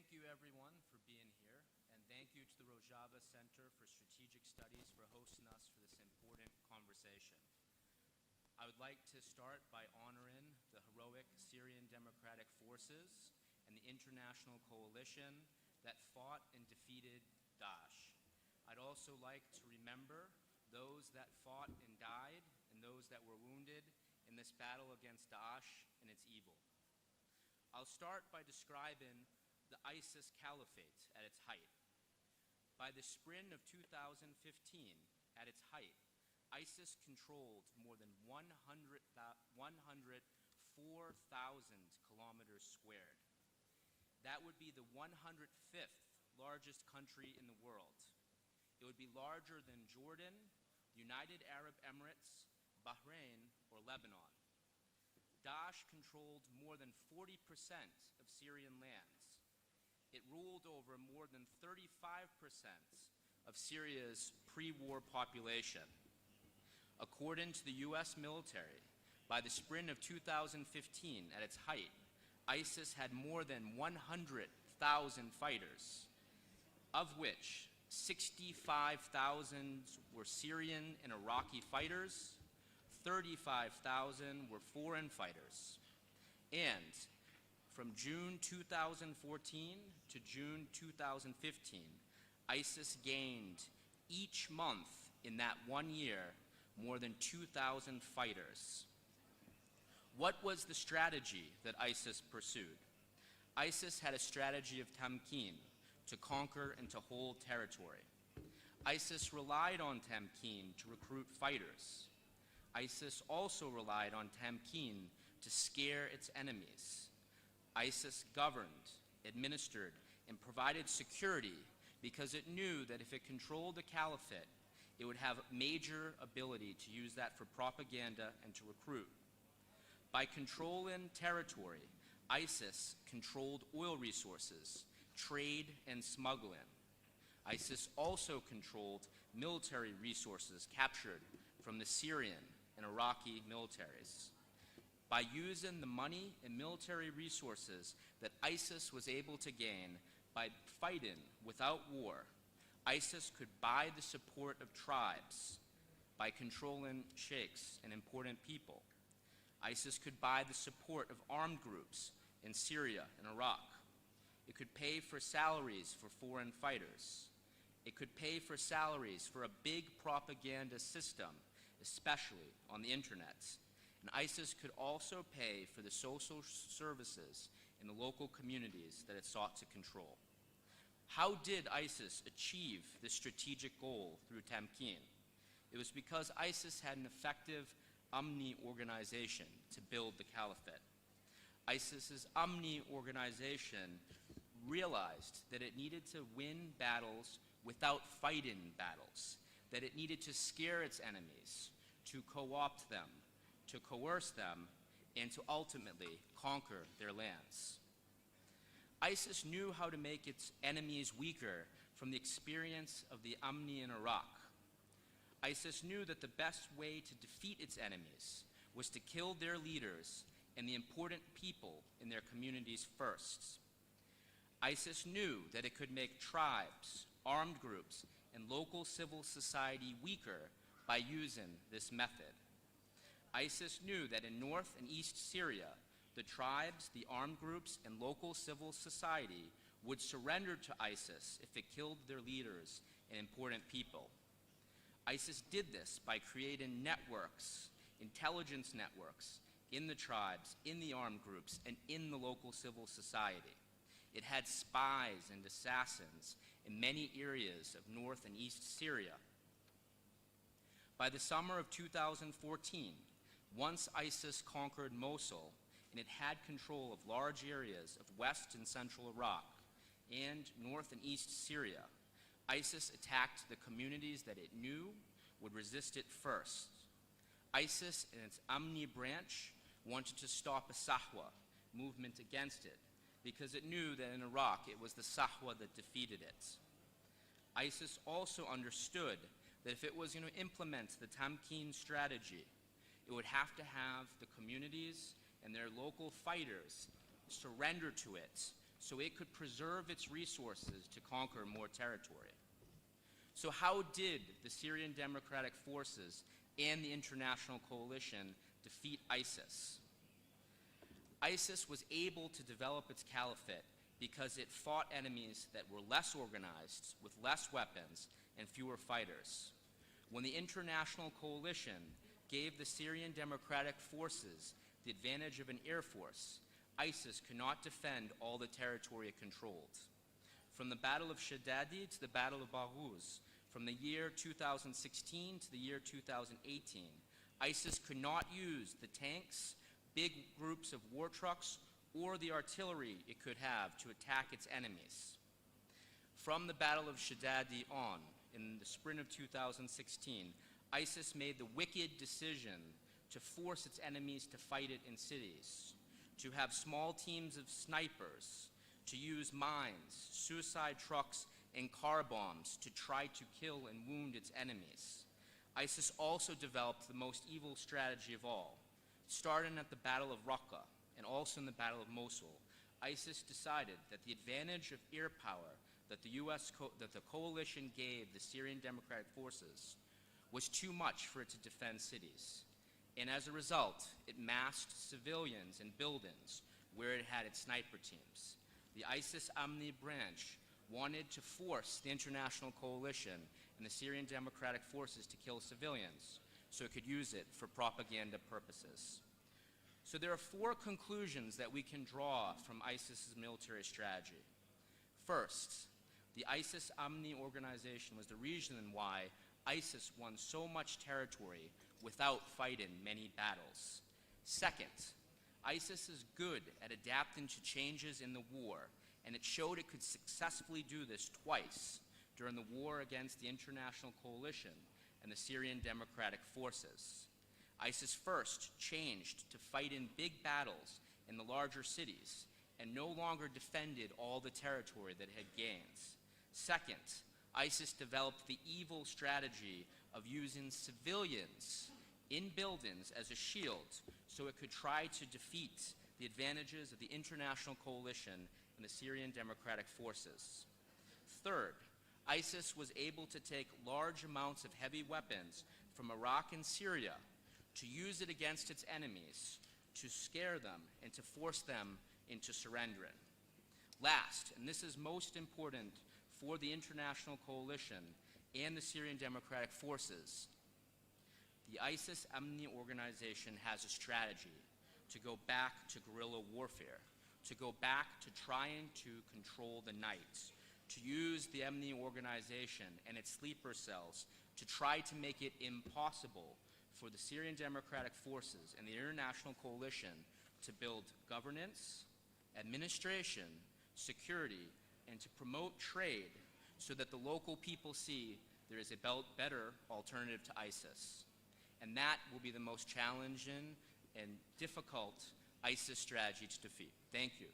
Thank you everyone for being here, and thank you to the Rojava Center for Strategic Studies for hosting us for this important conversation. I would like to start by honoring the heroic Syrian Democratic Forces and the international coalition that fought and defeated Daesh. I'd also like to remember those that fought and died and those that were wounded in this battle against Daesh and its evil. I'll start by describing the ISIS Caliphate at its height. By the spring of 2015, at its height, ISIS controlled more than 104,000 kilometers squared. That would be the 105th largest country in the world. It would be larger than Jordan, United Arab Emirates, Bahrain, or Lebanon. Daesh controlled more than 40% of Syrian lands. It ruled over more than 35% of Syria's pre-war population. According to the US military, by the spring of 2015, at its height, ISIS had more than 100,000 fighters, of which 65,000 were Syrian and Iraqi fighters, 35,000 were foreign fighters, and from June 2014 to June 2015, ISIS gained each month in that 1 year more than 2,000 fighters. What was the strategy that ISIS pursued? ISIS had a strategy of tamkeen, to conquer and to hold territory. ISIS relied on tamkeen to recruit fighters. ISIS also relied on tamkeen to scare its enemies. ISIS governed, administered, and provided security because it knew that if it controlled the Caliphate, it would have major ability to use that for propaganda and to recruit. By controlling territory, ISIS controlled oil resources, trade, and smuggling. ISIS also controlled military resources captured from the Syrian and Iraqi militaries. By using the money and military resources that ISIS was able to gain by fighting without war, ISIS could buy the support of tribes by controlling sheikhs and important people. ISIS could buy the support of armed groups in Syria and Iraq. It could pay for salaries for foreign fighters. It could pay for salaries for a big propaganda system, especially on the internet. And ISIS could also pay for the social services in the local communities that it sought to control. How did ISIS achieve this strategic goal through tamkeen? It was because ISIS had an effective Umni organization to build the caliphate. ISIS's Umni organization realized that it needed to win battles without fighting battles, that it needed to scare its enemies, to co-opt them, to coerce them, and to ultimately conquer their lands. ISIS knew how to make its enemies weaker from the experience of the Umni in Iraq. ISIS knew that the best way to defeat its enemies was to kill their leaders and the important people in their communities first. ISIS knew that it could make tribes, armed groups, and local civil society weaker by using this method. ISIS knew that in North and East Syria, the tribes, the armed groups, and local civil society would surrender to ISIS if it killed their leaders and important people. ISIS did this by creating networks, intelligence networks, in the tribes, in the armed groups, and in the local civil society. It had spies and assassins in many areas of North and East Syria. By the summer of 2014, once ISIS conquered Mosul, and it had control of large areas of West and Central Iraq and North and East Syria, ISIS attacked the communities that it knew would resist it first. ISIS and its Umni branch wanted to stop a Sahwa movement against it because it knew that in Iraq it was the Sahwa that defeated it. ISIS also understood that if it was going to implement the tamkeen strategy, it would have to have the communities and their local fighters surrender to it so it could preserve its resources to conquer more territory. So how did the Syrian Democratic Forces and the international coalition defeat ISIS? ISIS was able to develop its caliphate because it fought enemies that were less organized, with less weapons and fewer fighters. When the international coalition gave the Syrian Democratic Forces the advantage of an air force, ISIS could not defend all the territory it controlled. From the Battle of Shadadi to the Battle of Baghuz, from the year 2016 to the year 2018, ISIS could not use the tanks, big groups of war trucks, or the artillery it could have to attack its enemies. From the Battle of Shadadi on, in the spring of 2016, ISIS made the wicked decision to force its enemies to fight it in cities, to have small teams of snipers, to use mines, suicide trucks, and car bombs to try to kill and wound its enemies. ISIS also developed the most evil strategy of all. Starting at the Battle of Raqqa and also in the Battle of Mosul, ISIS decided that the advantage of air power that the coalition gave the Syrian Democratic Forces was too much for it to defend cities. And as a result, it masked civilians in buildings where it had its sniper teams. The ISIS Amni branch wanted to force the international coalition and the Syrian Democratic Forces to kill civilians so it could use it for propaganda purposes. So there are four conclusions that we can draw from ISIS's military strategy. First, the ISIS Amni organization was the reason why ISIS won so much territory without fighting many battles. Second, ISIS is good at adapting to changes in the war, and it showed it could successfully do this twice during the war against the international coalition and the Syrian Democratic Forces. ISIS first changed to fight in big battles in the larger cities and no longer defended all the territory that it had gained. Second, ISIS developed the evil strategy of using civilians in buildings as a shield so it could try to defeat the advantages of the international coalition and the Syrian Democratic Forces. Third, ISIS was able to take large amounts of heavy weapons from Iraq and Syria to use it against its enemies, to scare them and to force them into surrendering. Last, and this is most important for the international coalition and the Syrian Democratic Forces, the ISIS Amni organization has a strategy to go back to guerrilla warfare, to go back to trying to control the night, to use the Amni organization and its sleeper cells to try to make it impossible for the Syrian Democratic Forces and the international coalition to build governance, administration, security, and to promote trade so that the local people see there is a better alternative to ISIS. And that will be the most challenging and difficult ISIS strategy to defeat. Thank you.